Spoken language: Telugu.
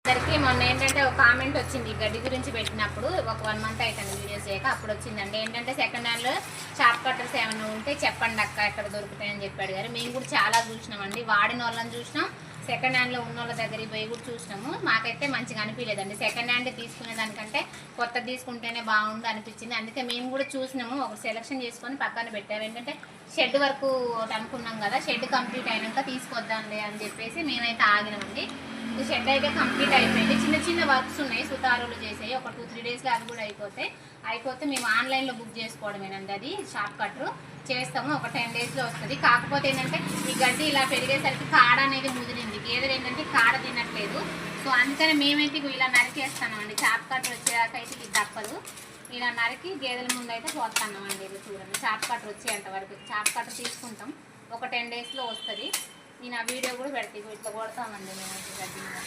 అందరికి మొన్న ఏంటంటే ఒక కామెంట్ వచ్చింది గడ్డి గురించి పెట్టినప్పుడు ఒక 1 మంత్ అవుతుంది వీడియోస్ చేయక అప్పుడు వచ్చిందండి. ఏంటంటే సెకండ్ హ్యాండ్లో షార్ప్ కట్టర్స్ ఏమైనా ఉంటే చెప్పండి అక్క ఎక్కడ దొరుకుతాయని చెప్పి అడిగారు. మేము కూడా చాలా చూసినామండి, వాడిన వాళ్ళని చూసినాం, సెకండ్ హ్యాండ్లో ఉన్న వాళ్ళ దగ్గరికి పోయి కూడా చూసినాము. మాకైతే మంచిగా అనిపించలేదండి. సెకండ్ హ్యాండ్ తీసుకునే దానికంటే కొత్త తీసుకుంటేనే బాగుంది అనిపించింది. అందుకే మేము కూడా చూసినాము, ఒక సెలెక్షన్ చేసుకొని పక్కన పెట్టాము. ఏంటంటే షెడ్ వరకు అనుకున్నాం కదా, షెడ్ కంప్లీట్ అయినాక తీసుకొద్దాంలే అని చెప్పేసి మేమైతే ఆగినామండి. షెడ్ అయితే కంప్లీట్ అయిపోయింది. చిన్న చిన్న వర్క్స్ ఉన్నాయి, సుతారులు చేసాయి. ఒక 2-3 డేస్లో అది కూడా అయిపోతే మేము ఆన్లైన్లో బుక్ చేసుకోవడమేనండి. అది షాప్ కట్టరు చేస్తాము, ఒక 10 డేస్లో వస్తుంది. కాకపోతే ఏంటంటే ఈ గడ్డి ఇలా పెరిగేసరికి కాడ అనేది ముదిరింది. గేదెలు ఏంటంటే కాడ తినట్లేదు. సో అందుకని మేమైతే ఇలా నరికేస్తామండి. షాప్ కట్టర్ వచ్చేదాకా అయితే ఇది తప్పదు. ఇలా నరికి గేదెల ముందు అయితే పోతున్నామండి. ఇది చూడండి, షాప్ కట్టర్ వచ్చేంత వరకు షాప్ కట్టర్ తీసుకుంటాం. ఒక 10 డేస్లో వస్తుంది. నేను ఆ వీడియో కూడా పెడతాను. ఇట్లా కొడతామండి మేము గడ్డి మీద.